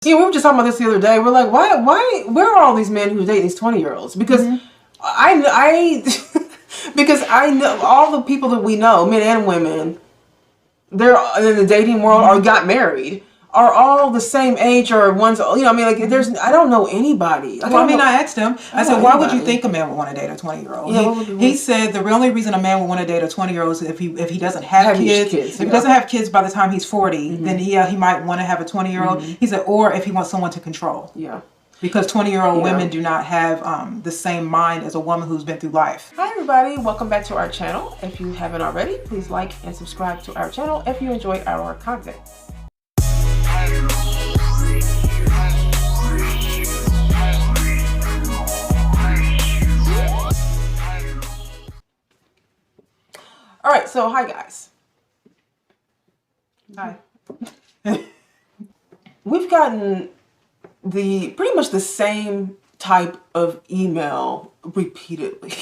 See, we were just talking about this the other day. We're like, where are all these men who date these 20-year-olds? Because because I know all the people that we know, men and women, they're in the dating world or got married, are all the same age or ones, I don't know anybody. I asked him, I said, why would you think a man would want to date a 20-year-old? Yeah, he said the only reason a man would want to date a 20-year-old is if he doesn't have kids. If he doesn't have kids by the time he's 40, then he might want to have a 20-year-old. He said, or if he wants someone to control. Yeah. Because 20-year-old women do not have the same mind as a woman who's been through life. Hi everybody, welcome back to our channel. If you haven't already, please like and subscribe to our channel if you enjoy our content. All right, so hi guys. Hi. We've gotten pretty much the same type of email repeatedly,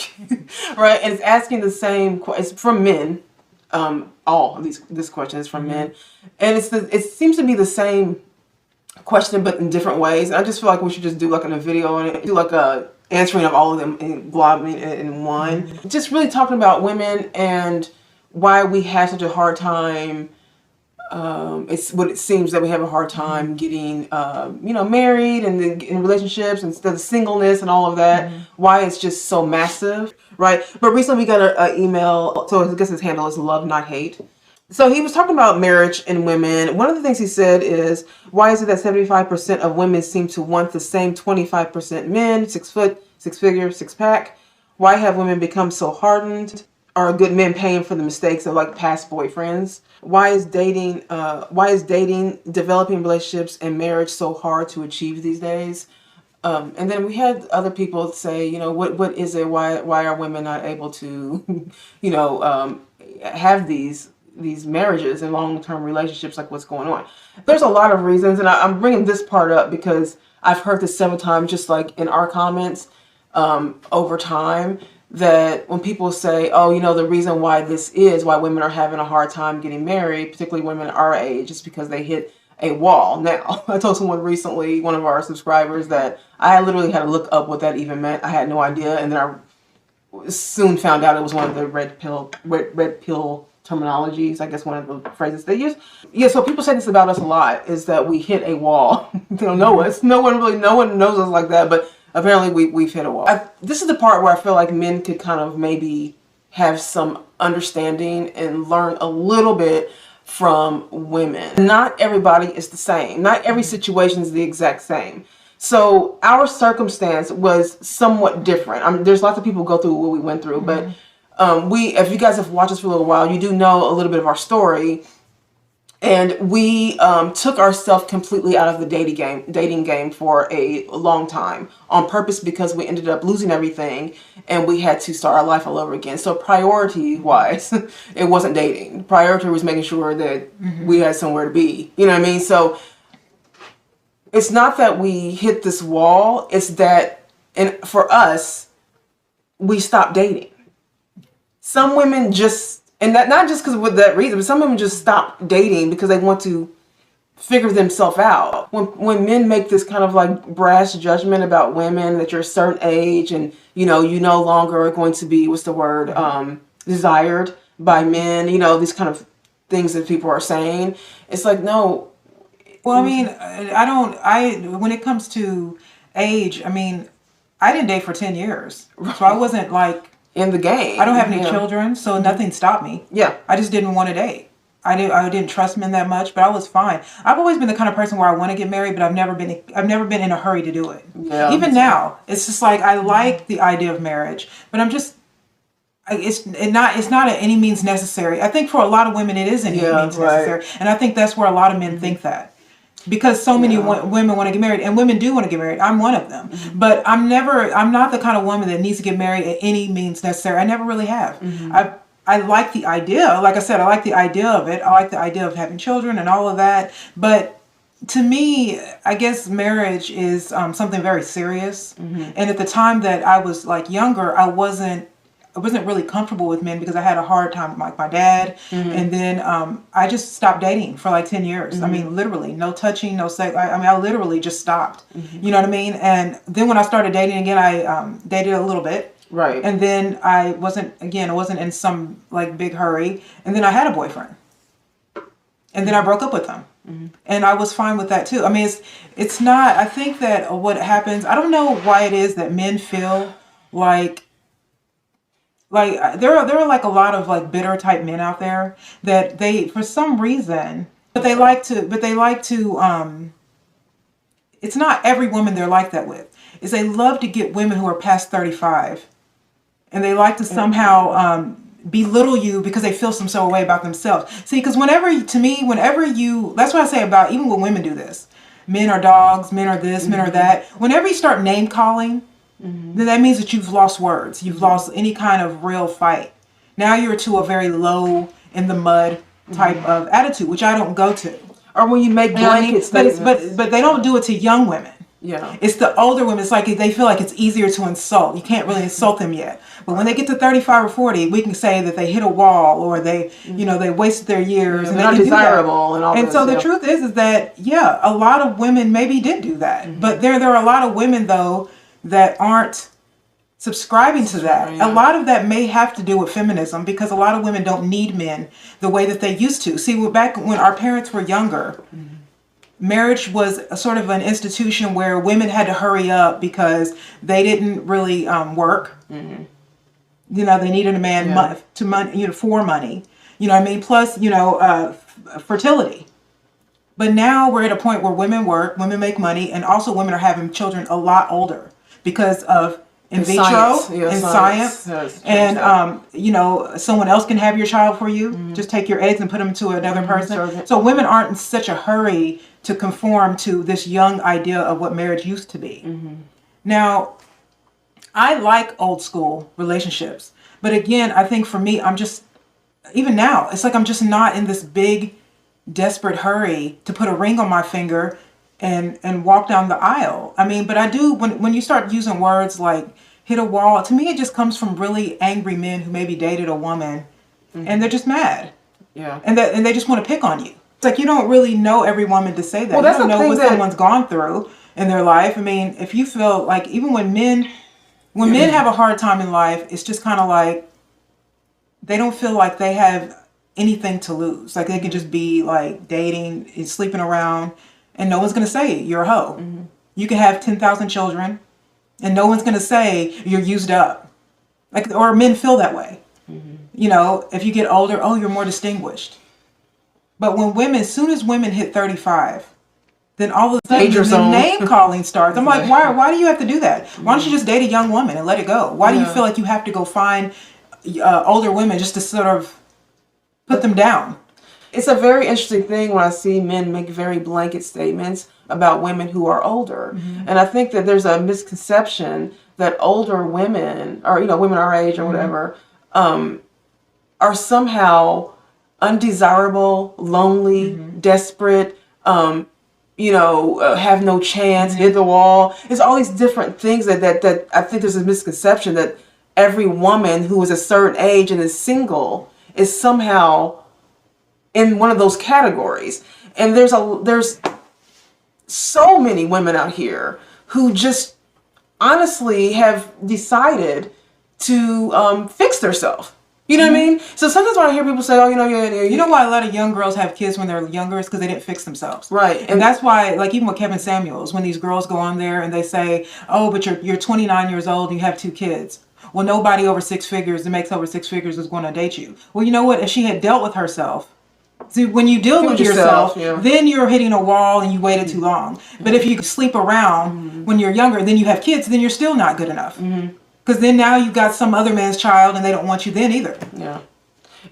right? And it's asking the same. It's from men. All of this question is from men, and it seems to be the same question but in different ways. And I just feel like we should just do like in a video on it, do like a answering of all of them in one. Just really talking about women and why we have such a hard time. It's what it seems that we have a hard time getting, married and in relationships and the singleness and all of that. Why it's just so massive, right? But recently we got an email. So I guess his handle is Love Not Hate. So he was talking about marriage and women. One of the things he said is, why is it that 75% of women seem to want the same 25% men, 6 foot, 6 figure, 6 pack? Why have women become so hardened? Are good men paying for the mistakes of like past boyfriends? Why is dating, developing relationships and marriage so hard to achieve these days? And then we had other people say, what is it? Why are women not able to, have these marriages and long-term relationships? Like what's going on? There's a lot of reasons, and I'm bringing this part up because I've heard this several times, just like in our comments over time. That when people say, the reason why women are having a hard time getting married, particularly women our age, is because they hit a wall. Now, I told someone recently, one of our subscribers, that I literally had to look up what that even meant. I had no idea, and then I soon found out it was one of the red pill terminologies, I guess one of the phrases they use. Yeah, so people say this about us a lot, is that we hit a wall. They don't know us. No one knows us like that, but apparently we've hit a wall. This is the part where I feel like men could kind of maybe have some understanding and learn a little bit from women. Not everybody is the same. Not every situation is the exact same. So our circumstance was somewhat different. There's lots of people who go through what we went through, but if you guys have watched us for a little while, you do know a little bit of our story. And we took ourselves completely out of the dating game for a long time on purpose, because we ended up losing everything and we had to start our life all over again. So priority wise, it wasn't dating. Priority was making sure that we had somewhere to be. You know what I mean? So it's not that we hit this wall. It's that, and for us, we stopped dating. Some women just, and that not just because of that reason, but some women just stop dating because they want to figure themselves out. When men make this kind of like brash judgment about women, that you're a certain age and you no longer are going to be, desired by men, these kind of things that people are saying. It's like, no. Well, when it comes to age, I didn't date for 10 years. So I wasn't like in the game. I don't have any children, so nothing stopped me. Yeah. I just didn't want to date. I didn't trust men that much, but I was fine. I've always been the kind of person where I want to get married, but I've never been in a hurry to do it. Yeah, even now, it's just like I like the idea of marriage, but it's not at any means necessary. I think for a lot of women it is any means necessary, and I think that's where a lot of men think that. Because so many women want to get married, and women do want to get married. I'm one of them. But I'm not the kind of woman that needs to get married at any means necessary. I never really have. I like the idea. Like I said, I like the idea of it. I like the idea of having children and all of that. But to me, I guess marriage is something very serious. And at the time that I was like younger, I wasn't wasn't really comfortable with men because I had a hard time with my dad. And then I just stopped dating for like 10 years. I mean, literally, no touching, no sex. I mean, I literally just stopped. You know what I mean? And then when I started dating again, I dated a little bit. Right. And then I wasn't in some like big hurry. And then I had a boyfriend. And then I broke up with him. And I was fine with that too. I mean, it's not, I think that what happens, I don't know why it is that men feel like there are like a lot of like bitter type men out there that they, for some reason, but they like to, it's not every woman they're like that with, is they love to get women who are past 35 and they like to somehow, belittle you because they feel some sort of way about themselves. See, because whenever you, that's what I say about, even when women do this, men are dogs, men are this, men are that. Whenever you start name calling, then that means that you've lost words. You've lost any kind of real fight. Now you're to a very low in the mud type of attitude, which I don't go to. Or when you make blanket statements. But they don't do it to young women. Yeah. It's the older women. It's like they feel like it's easier to insult. You can't really insult them yet. But when they get to 35 or 40, we can say that they hit a wall or they, they wasted their years. And they're not desirable and all that. And so the truth is that, a lot of women maybe did do that. But there are a lot of women, though, that aren't subscribing to that. A lot of that may have to do with feminism because a lot of women don't need men the way that they used to. See, back when our parents were younger, marriage was a sort of an institution where women had to hurry up because they didn't really work. They needed a man for money. You know what I mean? Plus, fertility. But now we're at a point where women work, women make money, and also women are having children a lot older because of in vitro and science. And, someone else can have your child for you. Just take your eggs and put them to another person. So women aren't in such a hurry to conform to this young idea of what marriage used to be. Now, I like old school relationships. But again, I think for me, even now, it's like I'm just not in this big, desperate hurry to put a ring on my finger and walk down the aisle. I mean, but I do, when you start using words like hit a wall, to me it just comes from really angry men who maybe dated a woman and they're just mad. Yeah. And they just want to pick on you. It's like you don't really know every woman to say that. Well, you don't know what someone's gone through in their life. I mean, if you feel like even when men have a hard time in life, it's just kind of like they don't feel like they have anything to lose. Like they could just be like dating and sleeping around and no one's going to say you're a hoe. You can have 10,000 children and no one's going to say you're used up. Like, or men feel that way. If you get older, oh, you're more distinguished. But when as soon as women hit 35, then all of a sudden the name calling starts. I'm like, why do you have to do that? Why don't you just date a young woman and let it go? Why do you feel like you have to go find older women just to sort of put them down? It's a very interesting thing when I see men make very blanket statements about women who are older. And I think that there's a misconception that older women, or women our age or whatever, are somehow undesirable, lonely, desperate, have no chance, hit the wall. It's all these different things that I think there's a misconception that every woman who is a certain age and is single is somehow in one of those categories. And there's so many women out here who just honestly have decided to fix themselves. You know what I mean? So sometimes when I hear people say, oh, you know why a lot of young girls have kids when they're younger is because they didn't fix themselves. Right. And that's why, like even with Kevin Samuels, when these girls go on there and they say, oh, but you're 29 years old and you have 2 kids. Well, nobody over 6 figures that makes over 6 figures is going to date you. Well, you know what? If she had dealt with herself, see, when you deal with yourself, then you're hitting a wall and you waited too long. But if you sleep around when you're younger, then you have kids, then you're still not good enough. Because then now you've got some other man's child and they don't want you then either. Yeah.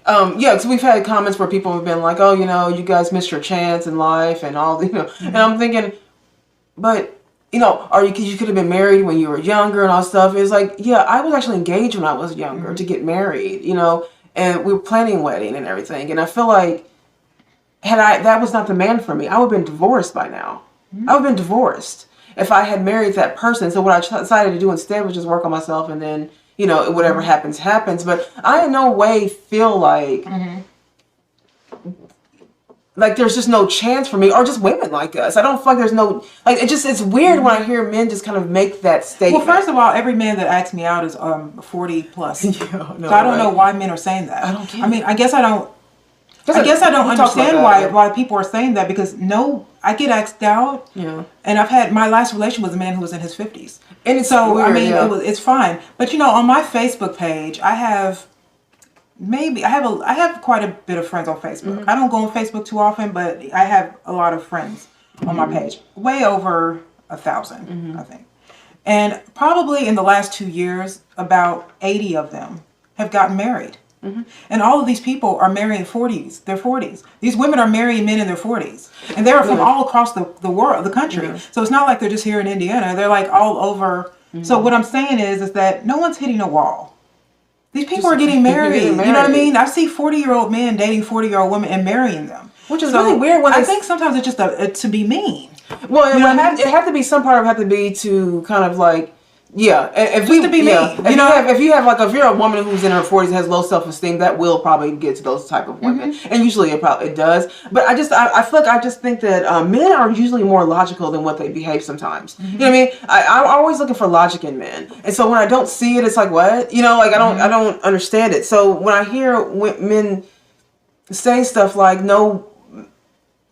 Because we've had comments where people have been like, oh, you guys missed your chance in life and all, And I'm thinking, but, you could have been married when you were younger and all stuff. It's like, yeah, I was actually engaged when I was younger to get married, and we were planning a wedding and everything. And I feel like that was not the man for me, I would have been divorced by now. I would have been divorced if I had married that person. So what I decided to do instead was just work on myself and then, you know, whatever happens, but I in no way feel like there's just no chance for me, or just women like us. I don't feel like there's no, like, it's weird when I hear men just kind of make that statement. Well, first of all, every man that asks me out is 40 plus. Yeah, no, so I don't know why men are saying that. I don't get I mean, I guess I don't we talked understand about that, why people are saying that, because I get asked out. Yeah. And I've had, my last relation was a man who was in his 50s. And it's so, weird, I mean, yeah. it's fine. But, you know, on my Facebook page, I have quite a bit of friends on Facebook. I don't go on Facebook too often, but I have a lot of friends on my page. Way over 1,000, I think. And probably in the last 2 years, about 80 of them have gotten married. And all of these people are marrying their 40s. These women are marrying men in their 40s. And they're from all across the world, the country. Yeah. So it's not like they're just here in Indiana. They're like all over. So what I'm saying is that no one's hitting a wall. These people are getting married. You know what I mean? I see 40-year-old men dating 40-year-old women and marrying them. Which is really weird. I think sometimes it's just to be mean. Well, it had to be, some part of it had to be to kind of like, yeah, if to be mean. If you're a woman who's in her 40s and has low self-esteem, that will probably get to those type of women, and usually it does. But I feel like I just think that men are usually more logical than what they behave sometimes. You know what I mean? I'm always looking for logic in men, and so when I don't see it, it's like, what? You know, like I don't understand it. So when I hear men say stuff like, no,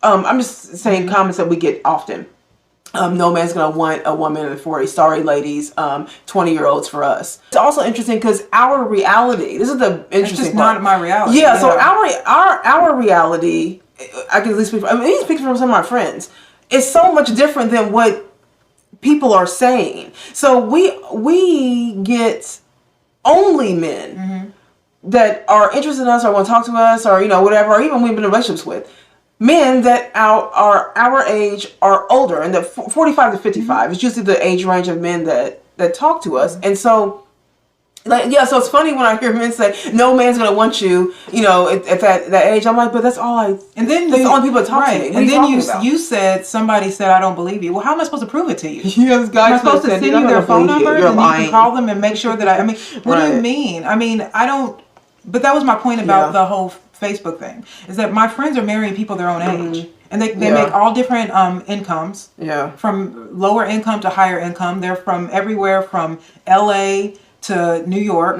I'm just saying comments that we get often. No man's gonna want a woman in the 40s. Sorry, ladies. 20-year-olds for us. It's also interesting because our reality. This is the interesting It's just part. not my reality. Yeah. So our reality. I can at least speak. Speak from some of my friends. Is so much different than what people are saying. So we get only men that are interested in us or want to talk to us or whatever, or even we've been in relationships with. Men that are our age are older, and the 45 to 55 is usually the age range of men that talk to us. And so, so it's funny when I hear men say, "No man's gonna want you," at that age. I'm like, but that's all I. And then that's the only people that talk to me. And then you said, somebody said, "I don't believe you." Well, how am I supposed to prove it to you? Yes, guys. Am I supposed to send you their phone numbers and lying. you can call them and make sure that what do you mean? I mean, I don't. But that was my point about the whole Facebook thing, is that my friends are marrying people their own age, and they make all different incomes, from lower income to higher income. They're from everywhere from LA to New York,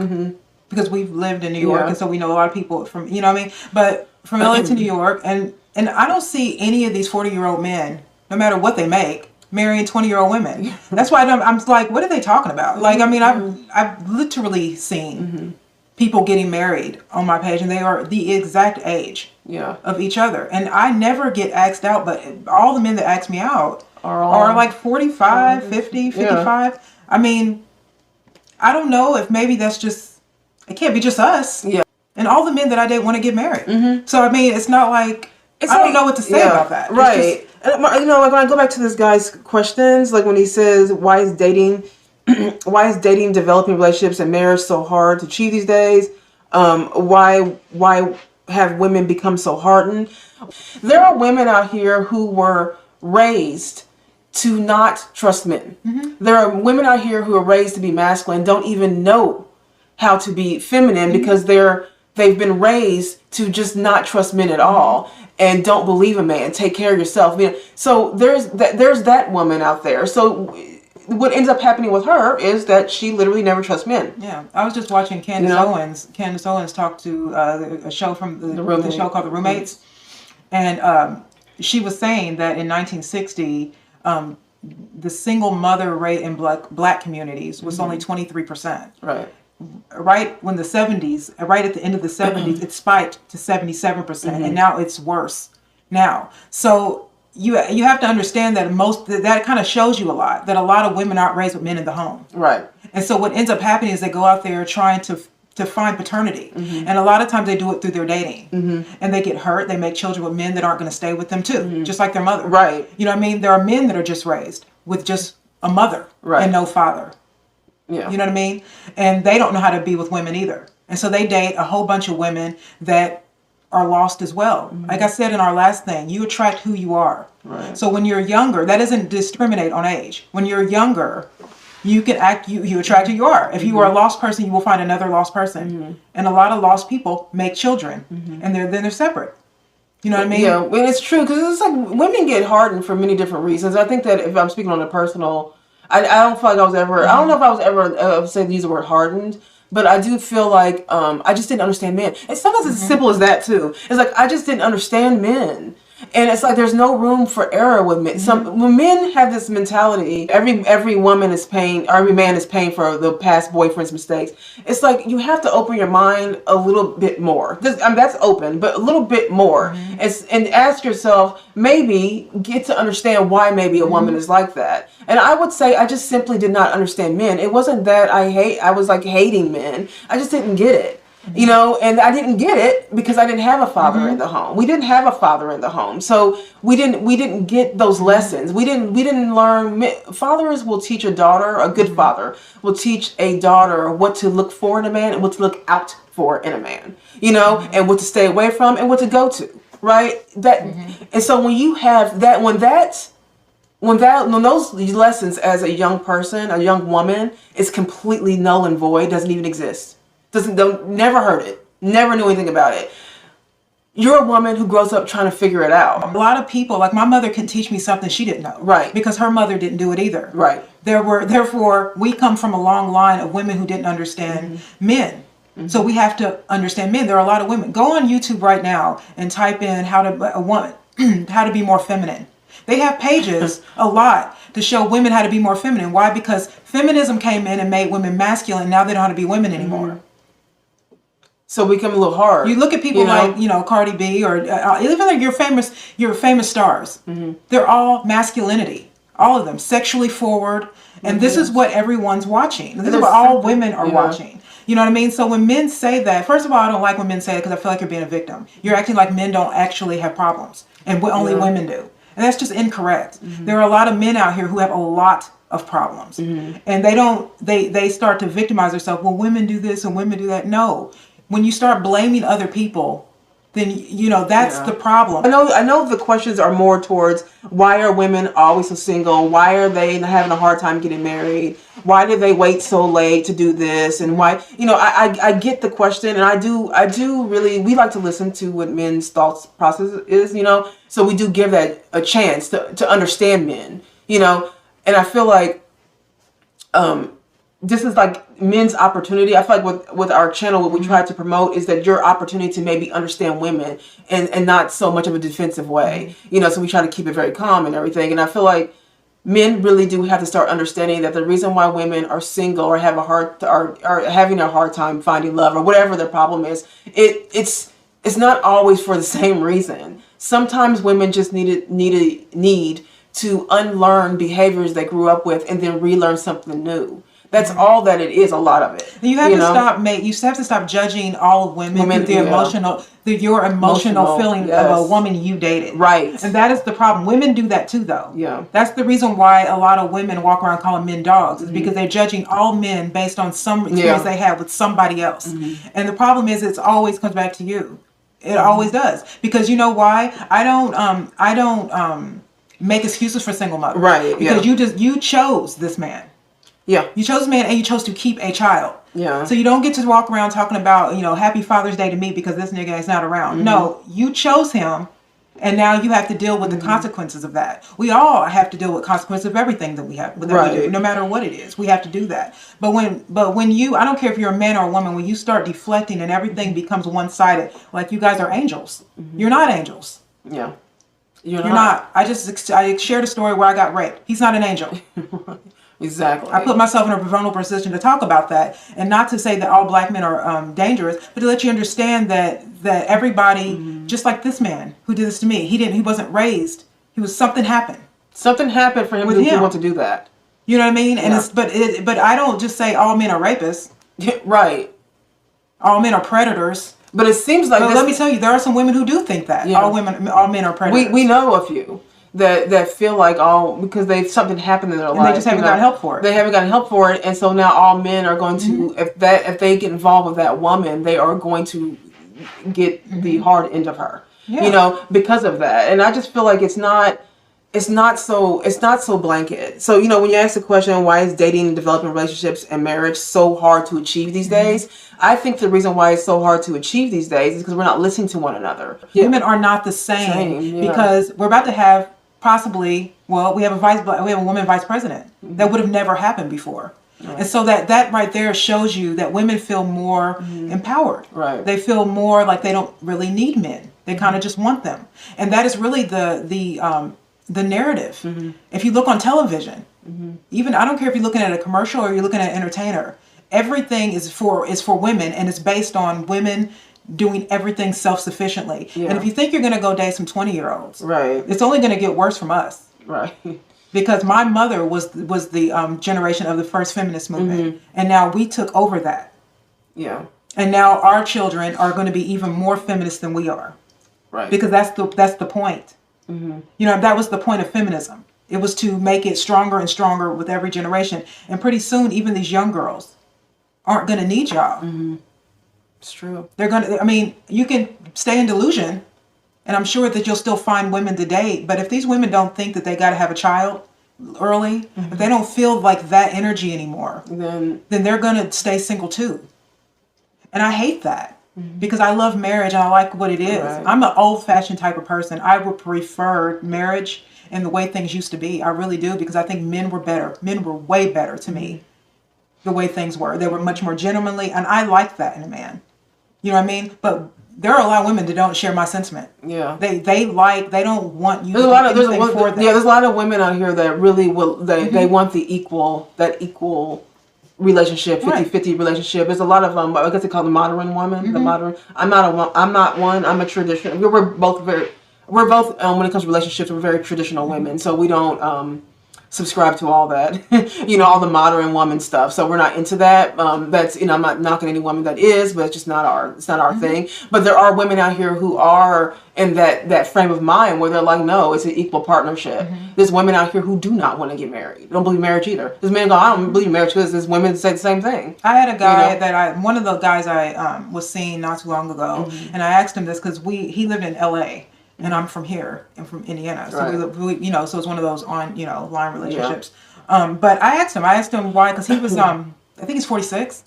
because we've lived in New York, and so we know a lot of people from, but from LA to New York, and I don't see any of these 40-year-old men, no matter what they make, marrying 20-year-old women. That's why I'm like, what are they talking about? Like, I mean, I've literally seen people getting married on my page, and they are the exact age of each other. And I never get asked out, but all the men that ask me out are like 45, 50, 55. Yeah. I mean, I don't know if maybe it can't be just us. Yeah. And all the men that I date want to get married. So, I mean, it's not like, I don't know what to say about that. Right. Like when I go back to this guy's questions, like when he says, why is dating developing relationships and marriage so hard to achieve these days? Why have women become so hardened? There are women out here who were raised to not trust men. There are women out here who are raised to be masculine, don't even know how to be feminine because they've been raised to just not trust men at all and don't believe a man. Take care of yourself. So there's that woman out there. So what ends up happening with her is that she literally never trusts men. Yeah, I was just watching Candace Owens. Candace Owens talked to a show from the show called The Roommates, and she was saying that in 1960, the single mother rate in black communities was only 23%. Right. Right when the 70s, right at the end of the 70s, it spiked to 77%, and now it's worse now. So you have to understand that that kind of shows you a lot, that a lot of women aren't raised with men in the home. Right. And so what ends up happening is they go out there trying to find paternity. And a lot of times they do it through their dating. And they get hurt. They make children with men that aren't going to stay with them too, just like their mother. Right. You know what I mean? There are men that are just raised with just a mother and no father. Yeah. You know what I mean? And they don't know how to be with women either. And so they date a whole bunch of women that are lost as well. Like I said in our last thing, you attract who you are. Right. So when you're younger, that doesn't discriminate on age. When you're younger, you can act, you attract who you are. If you are a lost person, you will find another lost person. And a lot of lost people make children, and they're separate. You know what I mean? Yeah, and it's true, because it's like women get hardened for many different reasons. I think that if I'm speaking on a personal, I don't feel like I was ever, I don't know if I was ever, say use the word hardened, but I do feel like I just didn't understand men. And sometimes it's as simple as that too. It's like I just didn't understand men. And it's like there's no room for error with men. When men have this mentality, every woman is paying, or every man is paying for the past boyfriend's mistakes. It's like you have to open your mind a little bit more. That's open, but a little bit more. And ask yourself, maybe get to understand why maybe a woman is like that. And I would say I just simply did not understand men. It wasn't that I was like hating men. I just didn't get it. You know, and I didn't get it because I didn't have a father in the home. We didn't have a father in the home, so we didn't get those lessons. We didn't learn. Fathers will teach a daughter. A good father will teach a daughter what to look for in a man and what to look out for in a man. You know, and what to stay away from and what to go to. Right. And so when you have that, when those lessons as a young person, a young woman, is completely null and void, doesn't even exist. Never heard it, never knew anything about it. You're a woman who grows up trying to figure it out. A lot of people, like my mother, can teach me something she didn't know, right? Because her mother didn't do it either, right? Therefore, we come from a long line of women who didn't understand men. So we have to understand men. There are a lot of women. Go on YouTube right now and type in how to be more feminine. They have pages a lot to show women how to be more feminine. Why? Because feminism came in and made women masculine. Now they don't know how to be women anymore. So we become a little hard. You look at people like, Cardi B or even like your famous stars. They're all masculinity. All of them. Sexually forward. And this is what everyone's watching. This is what all women are watching. You know what I mean? So when men say that, first of all, I don't like when men say it because I feel like you're being a victim. You're acting like men don't actually have problems. And only women do. And that's just incorrect. There are a lot of men out here who have a lot of problems. And they start to victimize themselves. Well, women do this and women do that. No. When you start blaming other people, then that's the problem. I know the questions are more towards why are women always so single? Why are they having a hard time getting married? Why did they wait so late to do this? And why I get the question, and I do really, we like to listen to what men's thoughts process is, so we do give that a chance to understand men, and I feel like this is like men's opportunity. I feel like with our channel, what we try to promote is that your opportunity to maybe understand women and not so much of a defensive way, so we try to keep it very calm and everything. And I feel like men really do have to start understanding that the reason why women are single or have are having a hard time finding love or whatever their problem is, it's not always for the same reason. Sometimes women just need to unlearn behaviors they grew up with and then relearn something new. That's all that it is. A lot of it. You have to stop judging all women with your emotional feeling of a woman you dated. Right. And that is the problem. Women do that too, though. Yeah. That's the reason why a lot of women walk around calling men dogs. Is because they're judging all men based on some experience they had with somebody else. And the problem is, it always comes back to you. It always does. Because you know why? I don't make excuses for single mothers. Right. Because you chose this man. Yeah. You chose a man and you chose to keep a child. Yeah. So you don't get to walk around talking about, happy Father's Day to me because this nigga is not around. No, you chose him and now you have to deal with the consequences of that. We all have to deal with consequences of everything that we do, no matter what it is. We have to do that. But when you, I don't care if you're a man or a woman, when you start deflecting and everything becomes one-sided, like you guys are angels. You're not angels. Yeah. You're not. I shared a story where I got raped. He's not an angel. Exactly. I put myself in a vulnerable position to talk about that, and not to say that all black men are dangerous, but to let you understand that everybody, just like this man who did this to me, he wasn't raised. Something happened. Something happened for him to want to do that. You know what I mean? And but I don't just say all men are rapists. Right. All men are predators. But it seems like. But let me tell you, there are some women who do think that all men are predators. We know a few that feel like because something happened in their life. And they just haven't gotten help for it. They haven't gotten help for it, and so now all men are going to if they get involved with that woman, they are going to get the hard end of her. Yeah. Because of that. And I just feel like it's not it's not so blanket. So, you know, when you ask the question, why is dating and developing relationships and marriage so hard to achieve these days? I think the reason why it's so hard to achieve these days is because we're not listening to one another. Women are not the same because we're about to have possibly, well, we have a woman vice president. That would have never happened before. Right. And so that right there shows you that women feel more empowered. Right. They feel more like they don't really need men. They kind of just want them. And that is really the narrative. If you look on television, even I don't care if you're looking at a commercial or you're looking at an entertainer, everything is for women, and it's based on women doing everything self-sufficiently. Yeah. And if you think you're going to go date some 20-year-olds, right, it's only going to get worse from us. Right. Because my mother was the generation of the first feminist movement, and now we took over that. Yeah. And now our children are going to be even more feminist than we are. Right. Because that's the point. You know, that was the point of feminism. It was to make it stronger and stronger with every generation. And pretty soon, even these young girls aren't going to need y'all. It's true. They're going to, I mean, you can stay in delusion, and I'm sure that you'll still find women to date. But if these women don't think that they got to have a child early, if they don't feel like that energy anymore, then they're going to stay single too. And I hate that. Because I love marriage and I like what it is. Right. I'm an old-fashioned type of person. I would prefer marriage and the way things used to be. I really do, because I think men were better. Men were way better to me, the way things were. They were much more gentlemanly, and I like that in a man. You know what I mean? But there are a lot of women that don't share my sentiment. Yeah. They don't want you to do anything for them. Yeah, there's a lot of women out here that really will, they want the equal relationship, 50-50 relationship. There's a lot of I guess they call the modern woman. The modern. I'm not one. I'm a traditional. We're both when it comes to relationships, we're very traditional women. So we don't subscribe to all that, you know, all the modern woman stuff. So we're not into that. That's, you know, I'm not knocking any woman that is, but it's just not our thing. But there are women out here who are in that frame of mind where they're like, no, it's an equal partnership. There's women out here who do not want to get married. Don't believe marriage either. There's men go, I don't believe marriage, because there's women that say the same thing. I had a guy one of the guys I was seeing not too long ago, and I asked him this because he lived in LA. And I'm from here. I'm from Indiana. So we you know, so it's one of those line relationships. But I asked him why, because he was I think he's 46.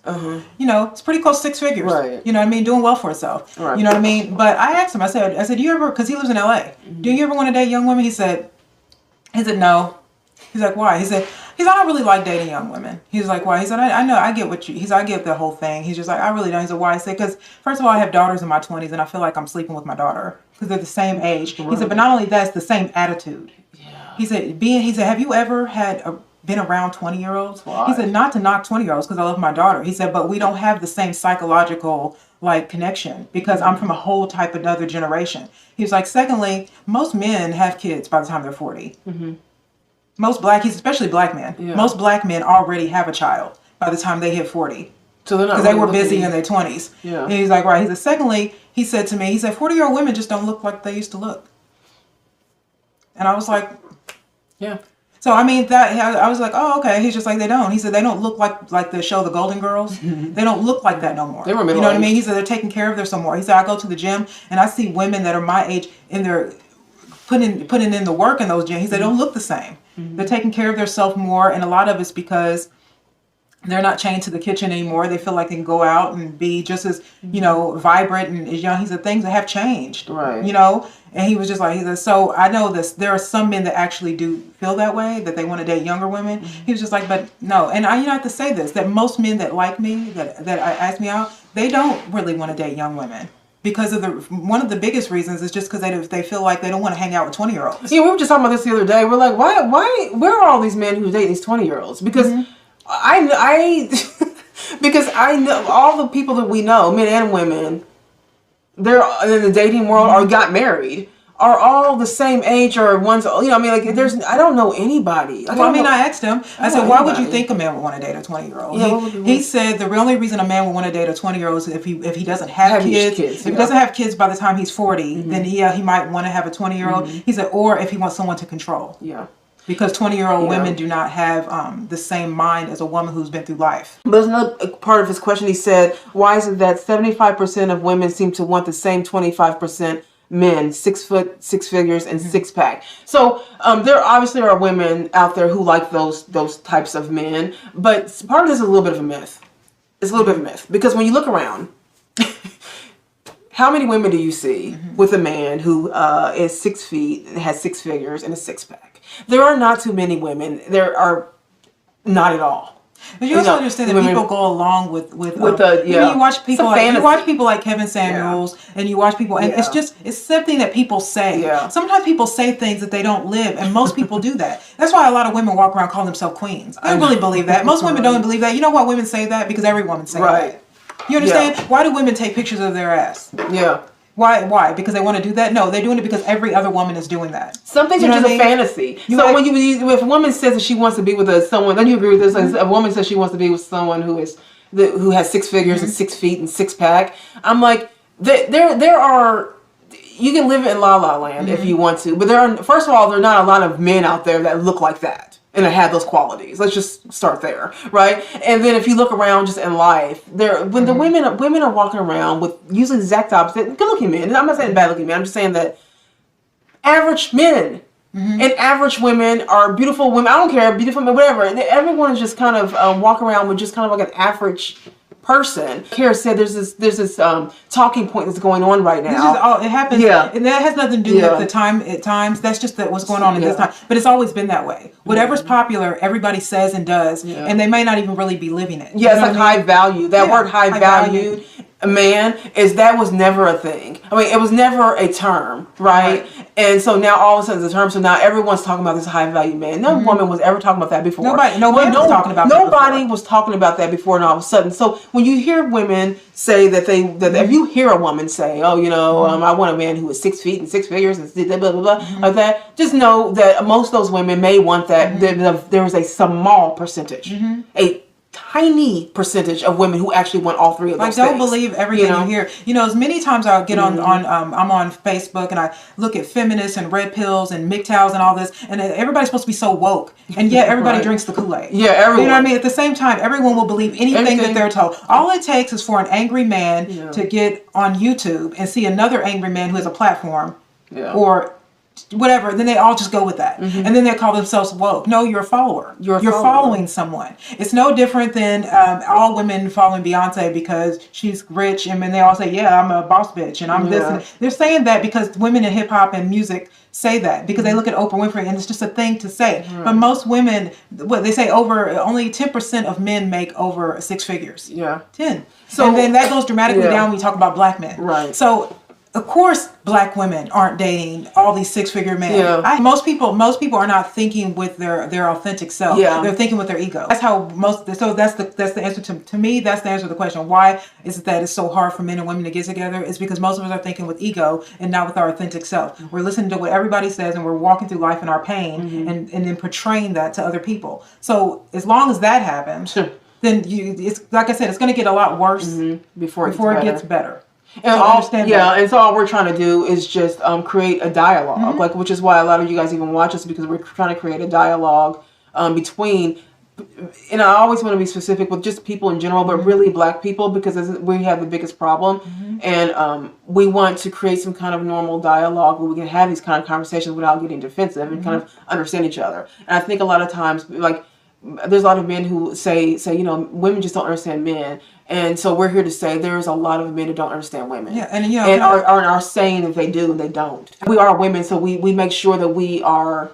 You know, it's pretty close to 6 figures. Right. You know what I mean? Doing well for himself. Right. You know what I mean? But I asked him, I said, do you ever, because he lives in LA, do you ever want to date young women? He said no. He's like, why? He said, I don't really like dating young women. He's like, why? He said, I know, I get what I get the whole thing. He's just like, I really don't. He said, why? I said, because first of all, I have daughters in my 20s, and I feel like I'm sleeping with my daughter because they're the same age. Right. He said, but not only that, it's the same attitude. Yeah. He said, have you ever been around 20-year-olds? Why? He said, not to knock 20-year-olds, because I love my daughter. He said, but we don't have the same psychological connection, because I'm from a whole type of other generation. He was like, secondly, most men have kids by the time they're 40. Most especially black men, most black men already have a child by the time they hit 40. So they're not, because they were busy in their 20s. Yeah. And he's like, right. He said, secondly, he said to me, 40-year-old women just don't look like they used to look. And I was like, yeah. So I mean, I was like, oh, okay. He's just like, they don't. He said, they don't look like the show The Golden Girls. They don't look like that no more. They were middle-aged. You know what I mean? He said, they're taking care of themselves more. He said, I go to the gym and I see women that are my age in their putting in the work in those gyms. He said, they don't look the same. They're taking care of themselves more, and a lot of it's because they're not chained to the kitchen anymore. They feel like they can go out and be just as, you know, vibrant and as young. He said, things that have changed, right? You know, and he was just like, he said, so I know this. There are some men that actually do feel that way, that they want to date younger women. He was just like, but no. And I have to say this, that most men that like me, that ask me out, they don't really want to date young women. Because of one of the biggest reasons is just because they feel like they don't want to hang out with 20-year-olds. Yeah, we were just talking about this the other day. We're like, why? Where are all these men who date these 20-year-olds? Because because I know all the people that we know, men and women, they're in the dating world or got married, are all the same age or ones, you know, I mean, like, I don't know anybody. I asked him, I said, why would you think a man would want to date a 20-year-old? Yeah, he said the only reason a man would want to date a 20-year-old is if he doesn't have kids. If he doesn't have kids by the time he's 40, then he might want to have a 20-year-old. He said, or if he wants someone to control. Yeah. Because 20-year-old women do not have the same mind as a woman who's been through life. There's another part of his question. He said, why is it that 75% of women seem to want the same 25% men, 6 foot, 6 figures, and six pack. So there obviously are women out there who like those types of men, but part of this is a little bit of a myth. It's a little bit of a myth because when you look around, how many women do you see with a man who is 6 feet, has 6 figures, and a six pack? There are not too many women. There are not at all. But you also understand that people go along with you watch people like Kevin Samuels, and you watch people, and it's something that people say. Yeah. Sometimes people say things that they don't live, and most people do that. That's why a lot of women walk around calling themselves queens. I don't really believe that. Most women don't believe that. You know why women say that? Because every woman says that. You understand? Yeah. Why do women take pictures of their ass? Yeah. Why? Because they want to do that? No, they're doing it because every other woman is doing that. Some things are just a fantasy. So when if a woman says that she wants to be with someone, don't you agree with this? If a woman says she wants to be with someone who has 6 figures and 6 feet and six pack, I'm like, there are. You can live in La La Land if you want to, but first of all, there are not a lot of men out there that look like that and that have those qualities. Let's just start there, right? And then if you look around just in life, when the women are walking around with usually the exact opposite, good-looking men. I'm not saying bad-looking men. I'm just saying that average men and average women are beautiful women. I don't care, beautiful men, whatever. And everyone is just kind of walking around with just kind of like an average person. Kara said there's this talking point that's going on right now. It happens. Yeah. And that has nothing to do with the time at times. That's just what's going on at this time. But it's always been that way. Whatever's popular, everybody says and does, and they may not even really be living it. Yeah, it's like high value. That word high valued man that was never a thing. I mean, it was never a term, right? And so now all of a sudden it's a term. So now everyone's talking about this high value man. No woman was ever talking about that before. Nobody was talking about that before. Nobody was talking about that before, and all of a sudden. So when you hear women say that if you hear a woman say, oh, I want a man who is 6 feet and 6 figures and blah, blah, blah, like that, just know that most of those women may want that. There is a small percentage, a tiny percentage of women who actually want all three of those things. Don't believe everything you hear. As many times I'll get on I'm on Facebook and I look at feminists and red pills and MGTOWs and all this, and everybody's supposed to be so woke, and yet everybody drinks the Kool-Aid. Yeah, everyone. You know what I mean? At the same time, everyone will believe anything that they're told. All it takes is for an angry man to get on YouTube and see another angry man who has a platform, or whatever, then they all just go with that. And then they call themselves woke. No, you're a follower. You're following someone. It's no different than all women following Beyonce because she's rich, and then they all say, yeah, I'm a boss bitch and I'm this. And they're saying that because women in hip hop and music say that, because they look at Oprah Winfrey and it's just a thing to say. But most women, they say only 10% of men make over 6 figures. Yeah. 10. So, and then that goes dramatically down when you talk about black men. Right. So of course, black women aren't dating all these 6-figure men. Yeah. Most people are not thinking with their authentic self. Yeah. They're thinking with their ego. That's how So that's the answer to me. That's the answer to the question. Why is it that it's so hard for men and women to get together? It's because most of us are thinking with ego and not with our authentic self. We're listening to what everybody says, and we're walking through life in our pain and then portraying that to other people. So as long as that happens, then it's like I said, it's going to get a lot worse before it gets better. And so all we're trying to do is just create a dialogue, which is why a lot of you guys even watch us, because we're trying to create a dialogue between, and I always want to be specific with just people in general, but really black people, because we have the biggest problem, and we want to create some kind of normal dialogue where we can have these kind of conversations without getting defensive and kind of understand each other. And I think a lot of times, there's a lot of men who say women just don't understand men. And so we're here to say there's a lot of men who don't understand women. Yeah, and are saying that they do and they don't. We are women, so we make sure that we are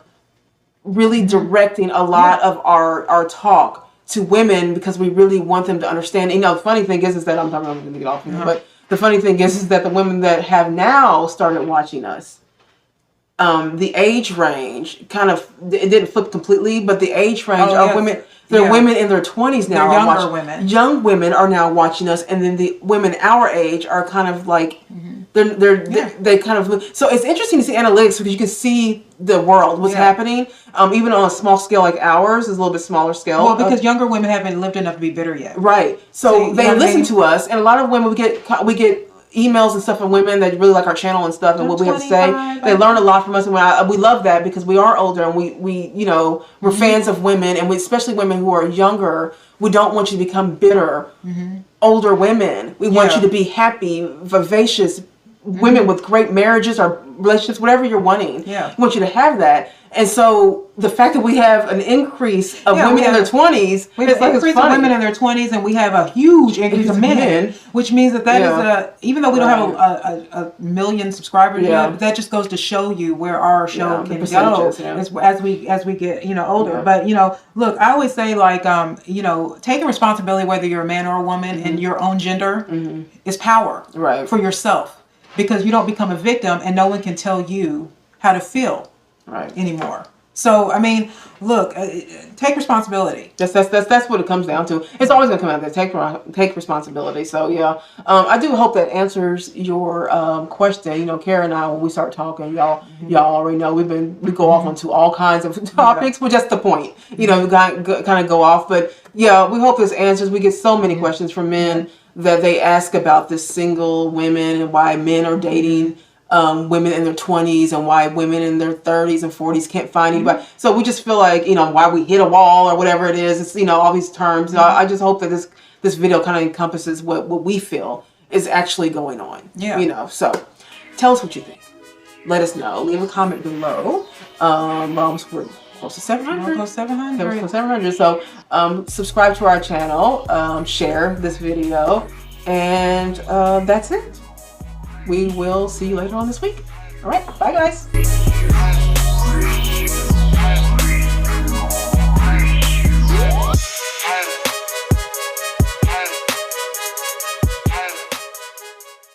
really directing a lot of our talk to women, because we really want them to understand. The funny thing is that I'm going to get off here, but the funny thing is that the women that have now started watching us, the age range it didn't flip completely, but the age range of women, women in their 20s now. They're younger women. Young women are now watching us, and then the women our age are kind of like they kind of. So it's interesting to see analytics, because you can see the world, what's happening, even on a small scale like ours, is a little bit smaller scale. Well, because younger women haven't lived enough to be bitter yet. Right. So they listen to us, and a lot of women we get emails and stuff from women that really like our channel and stuff and what we have to say. They learn a lot from us, and we love that, because we are older and we're fans of women, and especially women who are younger. We don't want you to become bitter older women. We want you to be happy, vivacious, women with great marriages or relationships, whatever you're wanting. Yeah. We want you to have that. And so the fact that we have an increase of women in their 20s, we have an increase of women in their 20s, and we have a huge increase of men, which means that is even though we don't have a million subscribers yet, but that just goes to show you where our show can go as we get older. But look, I always say like taking responsibility, whether you're a man or a woman, and your own gender is power for yourself, because you don't become a victim, and no one can tell you how to feel anymore. So I mean, look, take responsibility. That's what it comes down to. It's always gonna come out there. Take responsibility. So yeah, I do hope that answers your question. Kara and I, when we start talking, y'all already know we go off onto all kinds of topics, but just the point. We kind of go off, but yeah, we hope this answers. We get so many questions from men that they ask about this single women and why men are dating women in their 20s and why women in their 30s and 40s can't find anybody. So we just feel like, why we hit a wall or whatever it is. It's, all these terms. So I just hope that this video kind of encompasses what we feel is actually going on. Yeah. So tell us what you think. Let us know. Leave a comment below. We're close to 700. Close to 700. So subscribe to our channel. Share this video. And that's it. We will see you later on this week. All right. Bye, guys.